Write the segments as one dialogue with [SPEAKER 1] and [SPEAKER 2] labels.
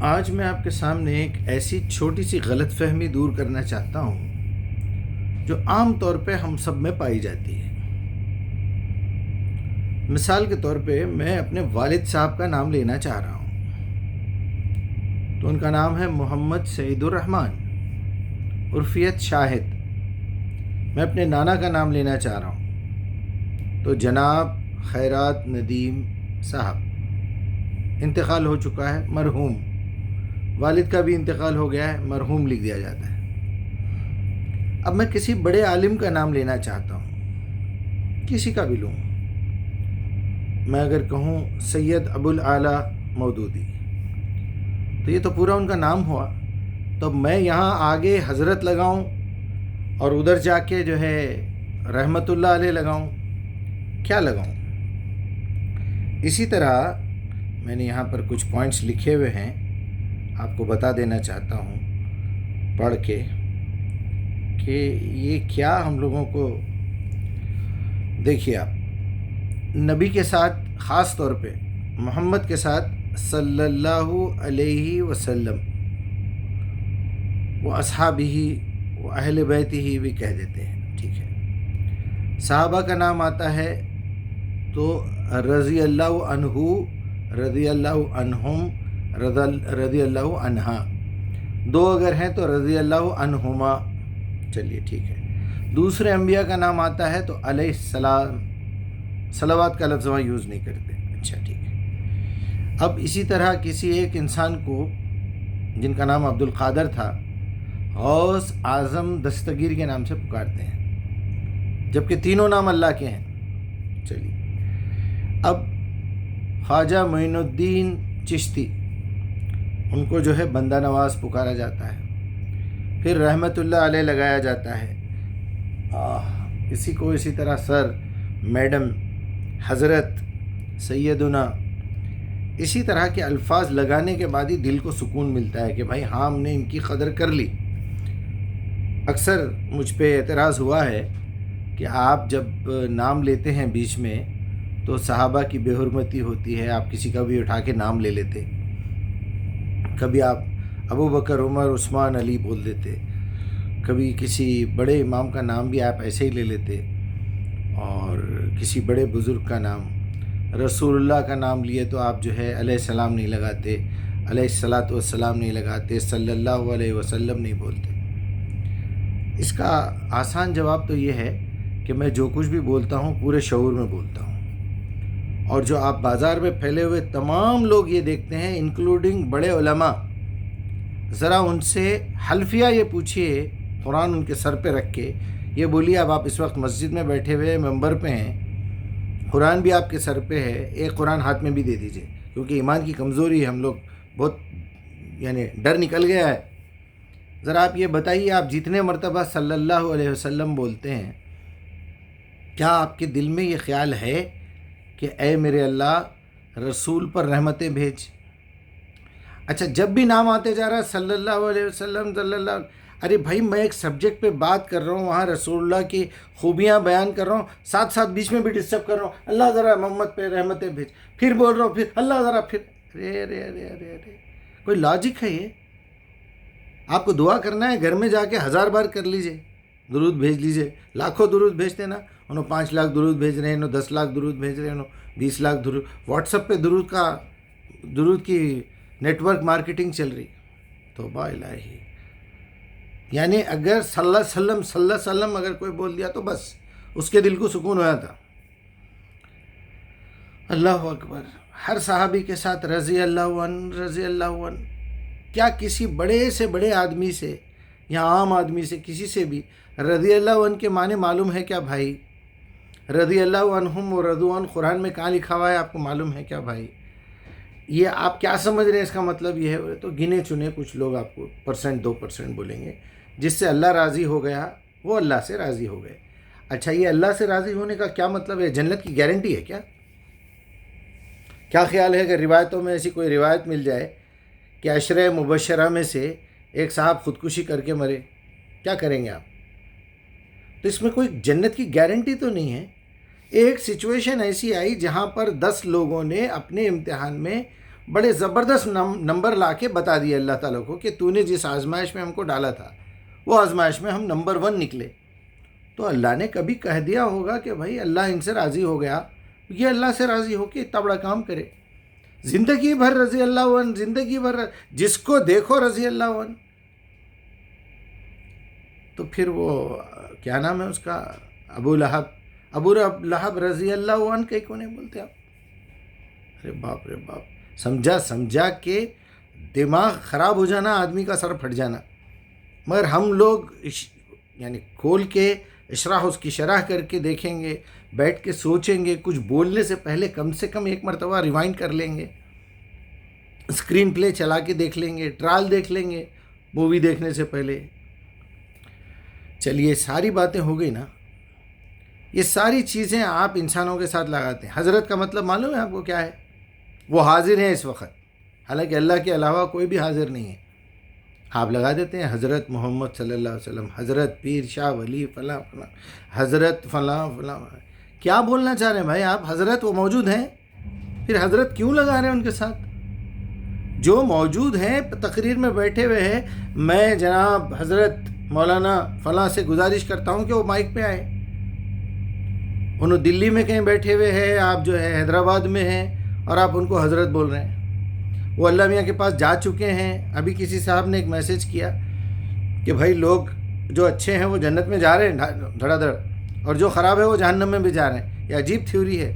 [SPEAKER 1] آج میں آپ کے سامنے ایک ایسی چھوٹی سی غلط فہمی دور کرنا چاہتا ہوں جو عام طور پہ ہم سب میں پائی جاتی ہے۔ مثال کے طور پہ میں اپنے والد صاحب کا نام لینا چاہ رہا ہوں تو ان کا نام ہے محمد سعید الرحمن عرفیت شاہد۔ میں اپنے نانا کا نام لینا چاہ رہا ہوں تو جناب خیرات ندیم صاحب، انتقال ہو چکا ہے، مرحوم۔ والد کا بھی انتقال ہو گیا ہے، مرحوم لکھ دیا جاتا ہے۔ اب میں کسی بڑے عالم کا نام لینا چاہتا ہوں، کسی کا بھی لوں۔ میں اگر کہوں سید ابوالعلا مودودی تو یہ تو پورا ان کا نام ہوا، تو میں یہاں آگے حضرت لگاؤں اور ادھر جا کے جو ہے رحمت اللہ علیہ لگاؤں، کیا لگاؤں؟ اسی طرح میں نے یہاں پر کچھ پوائنٹس لکھے ہوئے ہیں، آپ کو بتا دینا چاہتا ہوں پڑھ کے کہ یہ کیا ہم لوگوں کو۔ دیکھیے، آپ نبی کے ساتھ، خاص طور پہ محمد کے ساتھ صلی اللہ علیہ وسلم و اصحابہ و اہل بیتہ ہی بھی کہہ دیتے ہیں، ٹھیک ہے۔ صحابہ کا نام آتا ہے تو رضی اللہ عنہ، رضی اللہ عنہم، رضی اللہ عنہا، دو اگر ہیں تو رضی اللہ عنہما، چلیے ٹھیک ہے۔ دوسرے انبیاء کا نام آتا ہے تو علیہ السلام، صلوات کا لفظ وہاں یوز نہیں کرتے، اچھا ٹھیک ہے۔ اب اسی طرح کسی ایک انسان کو جن کا نام عبد القادر تھا، غوث اعظم دستگیر کے نام سے پکارتے ہیں، جبکہ تینوں نام اللہ کے ہیں۔ چلیے، اب خواجہ معین الدین چشتی، ان کو جو ہے بندہ نواز پکارا جاتا ہے، پھر رحمت اللہ علیہ لگایا جاتا ہے۔ کسی کو اسی طرح سر، میڈم، حضرت، سیدنا، اسی طرح کے الفاظ لگانے کے بعد ہی دل کو سکون ملتا ہے کہ بھائی ہاں، ہم نے ان کی قدر کر لی۔ اکثر مجھ پہ اعتراض ہوا ہے کہ آپ جب نام لیتے ہیں بیچ میں تو صحابہ کی بے حرمتی ہوتی ہے، آپ کسی کا بھی اٹھا کے نام لے لیتے، کبھی آپ ابو بکر، عمر، عثمان، علی بول دیتے، کبھی کسی بڑے امام کا نام بھی آپ ایسے ہی لے لیتے، اور کسی بڑے بزرگ کا نام، رسول اللہ کا نام لیے تو آپ جو ہے علیہ السلام نہیں لگاتے، علیہ الصلاۃ والسلام نہیں لگاتے، صلی اللہ علیہ وسلم نہیں بولتے۔ اس کا آسان جواب تو یہ ہے کہ میں جو کچھ بھی بولتا ہوں پورے شعور میں بولتا ہوں، اور جو آپ بازار میں پھیلے ہوئے تمام لوگ یہ دیکھتے ہیں، انکلوڈنگ بڑے علماء، ذرا ان سے حلفیہ یہ پوچھئے، قرآن ان کے سر پہ رکھ کے یہ بولیے، اب آپ اس وقت مسجد میں بیٹھے ہوئے ممبر پہ ہیں، قرآن بھی آپ کے سر پہ ہے، ایک قرآن ہاتھ میں بھی دے دیجئے، کیونکہ ایمان کی کمزوری ہے، ہم لوگ بہت ڈر نکل گیا ہے۔ ذرا آپ یہ بتائیے، آپ جتنے مرتبہ صلی اللہ علیہ وسلم بولتے ہیں، کیا آپ کے دل میں یہ خیال ہے کہ اے میرے اللہ رسول پر رحمتیں بھیج؟ اچھا، جب بھی نام آتے جا رہا ہے صلی اللہ علیہ وسلم، صلی اللہ علیہ، ارے بھائی میں ایک سبجیکٹ پہ بات کر رہا ہوں، وہاں رسول اللہ کی خوبیاں بیان کر رہا ہوں، ساتھ ساتھ بیچ میں بھی ڈسٹرب کر رہا ہوں، اللہ ذرا محمد پہ رحمتیں بھیج، پھر بول رہا ہوں، پھر اللہ ذرا، پھر ارے ارے ارے ارے ارے، کوئی لاجک ہے یہ؟ آپ کو دعا کرنا ہے، گھر میں جا کے 1000 بار کر لیجئے، درود بھیج لیجئے، لاکھوں درود بھیجتے نا، انہوں 5 لاکھ درود بھیج رہے ہیں، انہوں 10 لاکھ درود بھیج رہے ہیں، انہوں 20 لاکھ درود، واٹس ایپ پہ درود کی نیٹ ورک مارکیٹنگ چل رہی، توبہ الہی۔ یعنی اگر صلی اللہ علیہ وسلم، صلی اللہ علیہ وسلم اگر کوئی بول دیا تو بس اس کے دل کو سکون ہوا تھا۔ اللہ اکبر۔ ہر صحابی کے ساتھ رضی اللہ عنہ، رضی اللہ عنہ، کیا کسی بڑے سے بڑے آدمی سے یا عام آدمی سے کسی سے بھی رضی اللہ عنہ کے معنی معلوم ہے کیا بھائی؟ رضی اللہ عنہم و رضوا عنہ قرآن میں کہاں لکھا ہوا ہے، آپ کو معلوم ہے کیا بھائی؟ یہ آپ کیا سمجھ رہے ہیں اس کا مطلب یہ ہے؟ تو گنے چنے کچھ لوگ آپ کو 1% 2% بولیں گے، جس سے اللہ راضی ہو گیا وہ اللہ سے راضی ہو گئے۔ اچھا، یہ اللہ سے راضی ہونے کا کیا مطلب ہے؟ جنت کی گارنٹی ہے کیا؟ کیا خیال ہے کہ روایتوں میں ایسی کوئی روایت مل جائے کہ عشرہ مبشرہ میں سے ایک صاحب خودکشی کر کے مرے، کیا کریں گے آپ؟ تو اس میں کوئی جنت کی گارنٹی تو نہیں ہے۔ ایک سچویشن ایسی آئی جہاں پر 10 لوگوں نے اپنے امتحان میں بڑے زبردست نمبر لا کے بتا دیا اللہ تعالیٰ کو کہ تو نے جس آزمائش میں ہم کو ڈالا تھا وہ آزمائش میں ہم نمبر 1 نکلے. تو اللہ نے کبھی کہہ دیا ہوگا کہ بھائی اللہ ان سے راضی ہو گیا, یہ اللہ سے راضی ہو کے اتنا بڑا کام کرے. زندگی بھر رضی اللہ عنہ, زندگی بھر جس کو دیکھو رضی اللہ عنہ. تو پھر وہ کیا نام ہے اس کا, ابو لہب رضی اللہ عنہ کہیں کو نہیں بولتے آپ. ارے باپ رے باپ, سمجھا کہ دماغ خراب ہو جانا, آدمی کا سر پھٹ جانا. مگر ہم لوگ یعنی کھول کے اشراح اس کی شرح کر کے دیکھیں گے, بیٹھ کے سوچیں گے, کچھ بولنے سے پہلے کم سے کم ایک مرتبہ ریوائنڈ کر لیں گے, اسکرین پلے چلا کے دیکھ لیں گے, ٹرائل دیکھ لیں گے مووی دیکھنے سے پہلے. چلیے ساری باتیں ہو گئی نا. یہ ساری چیزیں آپ انسانوں کے ساتھ لگاتے ہیں. حضرت کا مطلب معلوم ہے آپ کو کیا ہے؟ وہ حاضر ہیں اس وقت, حالانکہ اللہ کے علاوہ کوئی بھی حاضر نہیں ہے. آپ لگا دیتے ہیں حضرت محمد صلی اللہ علیہ وسلم, حضرت پیر شاہ ولی فلاں فلاں, حضرت فلاں فلاں. کیا بولنا چاہ رہے ہیں بھائی آپ؟ حضرت وہ موجود ہیں, پھر حضرت کیوں لگا رہے ہیں ان کے ساتھ؟ جو موجود ہیں تقریر میں بیٹھے ہوئے ہیں, میں جناب حضرت مولانا فلاں سے گزارش کرتا ہوں کہ وہ مائک پہ آئے. انہوں دلی میں کہیں بیٹھے ہوئے ہیں, آپ جو ہے حیدرآباد میں ہیں اور آپ ان کو حضرت بول رہے ہیں. وہ اللہ میاں کے پاس جا چکے ہیں. ابھی کسی صاحب نے ایک میسج کیا کہ بھائی لوگ جو اچھے ہیں وہ جنت میں جا رہے ہیں دھڑا دھڑ, اور جو خراب ہے وہ جہنم میں بھی جا رہے ہیں. یہ عجیب تھیوری ہے.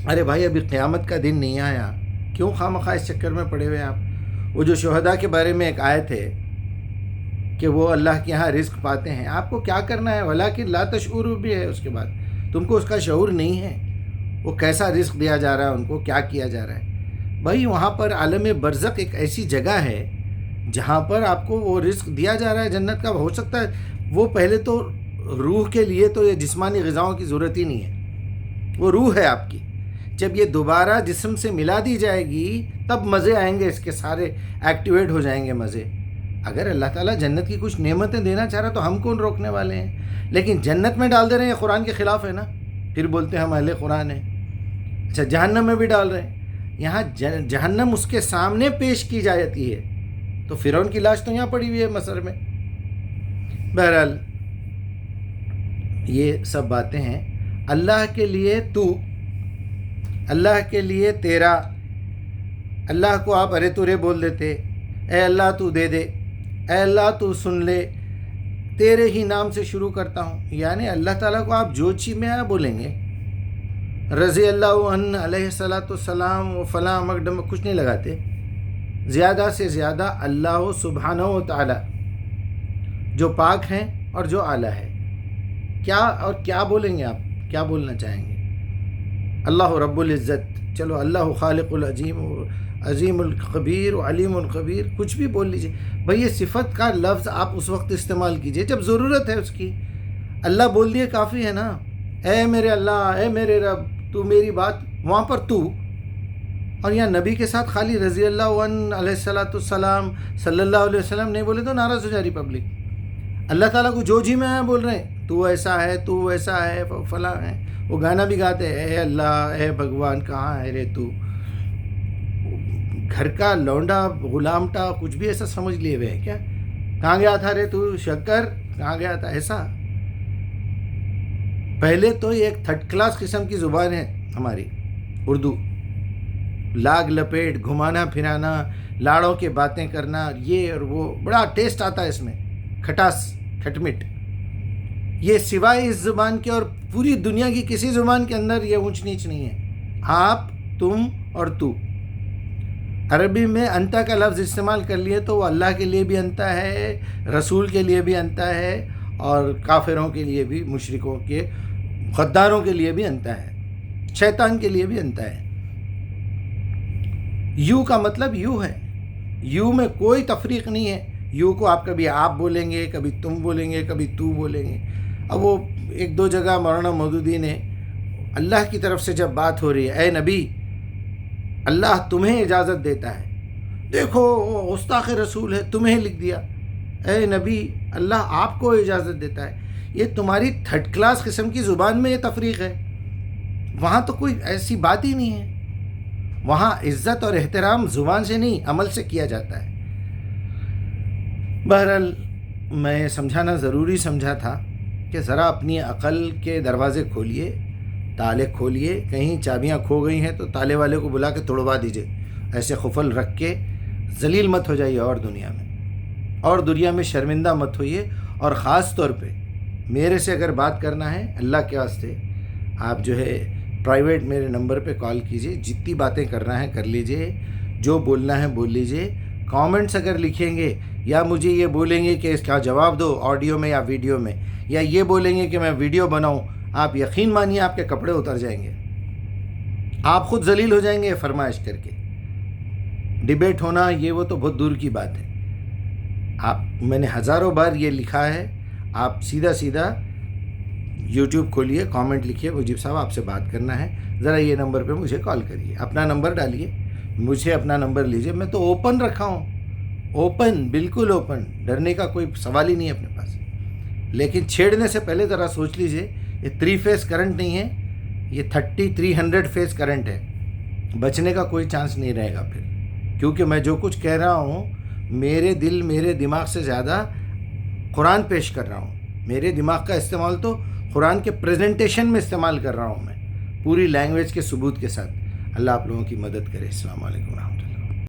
[SPEAKER 1] ارے بھائی ابھی قیامت کا دن نہیں آیا, کیوں خواہ اس چکر میں پڑے ہوئے آپ؟ وہ جو شہداء کے بارے میں ایک آیت ہے کہ وہ اللہ کے یہاں رزق پاتے ہیں, آپ کو کیا کرنا ہے؟ ولیکن لا تشعروا بھی ہے اس کے بعد, تم کو اس کا شعور نہیں ہے وہ کیسا رزق دیا جا رہا ہے, ان کو کیا کیا جا رہا ہے. بھائی وہاں پر عالم برزخ ایک ایسی جگہ ہے جہاں پر آپ کو وہ رزق دیا جا رہا ہے جنت کا. ہو سکتا ہے وہ پہلے تو روح کے لیے تو یہ جسمانی غذاؤں کی ضرورت ہی نہیں ہے, وہ روح ہے آپ کی. جب یہ دوبارہ جسم سے ملا دی جائے گی تب مزے آئیں گے, اس کے سارے ایکٹیویٹ ہو جائیں گے مزے. اگر اللہ تعالیٰ جنت کی کچھ نعمتیں دینا چاہ رہا تو ہم کون روکنے والے ہیں؟ لیکن جنت میں ڈال دے رہے ہیں, یہ قرآن کے خلاف ہے نا. پھر بولتے ہیں ہم اہل قرآن ہیں. اچھا جہنم میں بھی ڈال رہے ہیں. یہاں جہنم اس کے سامنے پیش کی جاتی ہے, تو فرعون کی لاش تو یہاں پڑی ہوئی ہے مصر میں. بہرحال یہ سب باتیں ہیں. اللہ کے لیے تو, اللہ کے لیے تیرا, اللہ کو آپ ارے تورے بول دیتے, اے اللہ تو دے دے, اے اللہ تو سن لے, تیرے ہی نام سے شروع کرتا ہوں. یعنی اللہ تعالیٰ کو آپ جو چیز میں بولیں گے, رضی اللہ عنہ علیہ الصلاۃ والسلام و فلاں مقدم کچھ نہیں لگاتے. زیادہ سے زیادہ اللہ سبحانہ و تعالی جو پاک ہیں اور جو اعلیٰ ہے. کیا بولیں گے آپ؟ کیا بولنا چاہیں گے؟ اللہ رب العزت, چلو اللہ خالق العظیم عظیم الخبیر و علیم الخبیر, کچھ بھی بول لیجئے. بھئی یہ صفت کا لفظ آپ اس وقت استعمال کیجئے جب ضرورت ہے اس کی. اللہ بول دیے کافی ہے نا. اے میرے اللہ, اے میرے رب, تو میری بات, وہاں پر تو, اور یہاں نبی کے ساتھ خالی رضی اللہ عنہ علیہ الصلاۃ والسلام صلی اللہ علیہ وسلم نہیں بولے تو ناراض ہو جا رہی پبلک. اللہ تعالیٰ کو جو جی میں آیا بول رہے ہیں, تو ایسا ہے, تو ویسا ہے, فلاں ہے. وہ گانا بھی گاتے ہیں, اے اللہ, اے بھگوان, کہاں ہے رے تو. گھر کا لونڈا غلامٹا کچھ بھی ایسا سمجھ لیے ہوئے ہے کیا؟ کہاں گیا تھا رے تو شکر, کہاں گیا تھا ایسا. پہلے تو یہ ایک 3rd کلاس قسم کی زبان ہے ہماری اردو. لاگ لپیٹ, گھمانا پھرانا, لاڑوں کے باتیں کرنا, یہ اور وہ, بڑا ٹیسٹ آتا ہے اس میں, کھٹاس کھٹمٹ. یہ سوائے اس زبان کے اور پوری دنیا کی کسی زبان کے اندر یہ اونچ نیچ نہیں ہے. آپ, تم اور تو. عربی میں انتا کا لفظ استعمال کر لیے تو وہ اللہ کے لیے بھی انتا ہے, رسول کے لیے بھی انتا ہے, اور کافروں کے لیے بھی, مشرکوں کے, غداروں کے لیے بھی انتا ہے, شیطان کے لیے بھی انتا ہے. یو کا مطلب یو ہے, یو میں کوئی تفریق نہیں ہے. یو کو آپ کبھی آپ بولیں گے, کبھی تم بولیں گے, کبھی تو بولیں گے. اب وہ 1-2 جگہ مولانا مودودی نے اللہ کی طرف سے جب بات ہو رہی ہے, اے نبی اللہ تمہیں اجازت دیتا ہے, دیکھو وہ گستاخ رسول ہے, تمہیں لکھ دیا, اے نبی اللہ آپ کو اجازت دیتا ہے. یہ تمہاری 3rd کلاس قسم کی زبان میں یہ تفریق ہے. وہاں تو کوئی ایسی بات ہی نہیں ہے. وہاں عزت اور احترام زبان سے نہیں عمل سے کیا جاتا ہے. بہرحال میں سمجھانا ضروری سمجھا تھا کہ ذرا اپنی عقل کے دروازے کھولیے، تالے کھولیے. کہیں چابیاں کھو گئی ہیں تو تالے والے کو بلا کے توڑوا دیجیے. ایسے خفل رکھ کے ذلیل مت ہو جائیے اور دنیا میں شرمندہ مت ہوئیے. اور خاص طور پہ میرے سے اگر بات کرنا ہے اللہ کے واسطے آپ جو ہے پرائیویٹ میرے نمبر پہ کال کیجیے. جتنی باتیں کرنا ہے کر لیجیے، جو بولنا ہے بول لیجیے. کامنٹس اگر لکھیں گے یا مجھے یہ بولیں گے کہ اس کا جواب دو آڈیو میں یا ویڈیو میں، یا یہ بولیں گے کہ میں ویڈیو بناؤں، آپ یقین مانیے آپ کے کپڑے اتر جائیں گے. آپ خود ذلیل ہو جائیں گے فرمائش کر کے. ڈیبیٹ ہونا یہ وہ تو بہت دور کی بات ہے. میں نے ہزاروں بار یہ لکھا ہے. آپ سیدھا یوٹیوب کھولیے، کامنٹ لکھیے مجیب صاحب آپ سے بات کرنا ہے، ذرا یہ نمبر پہ مجھے کال کریے. اپنا نمبر ڈالیے، مجھے اپنا نمبر لیجیے. میں تو اوپن رکھا ہوں، اوپن، بالکل اوپن. ڈرنے کا کوئی سوال ہی نہیں ہے اپنے پاس. لیکن چھیڑنے سے پہلے ذرا سوچ لیجیے، یہ 3 فیز کرنٹ نہیں ہے، یہ 300 فیز کرنٹ ہے. بچنے کا کوئی چانس نہیں رہے گا پھر. کیونکہ میں جو کچھ کہہ رہا ہوں میرے دل میرے دماغ سے زیادہ قرآن پیش کر رہا ہوں. میرے دماغ کا استعمال تو قرآن کے پریزنٹیشن میں استعمال کر رہا ہوں میں، پوری لینگویج کے ثبوت کے ساتھ. اللہ آپ لوگوں کی مدد کرے. السلام علیکم ورحمۃ اللہ.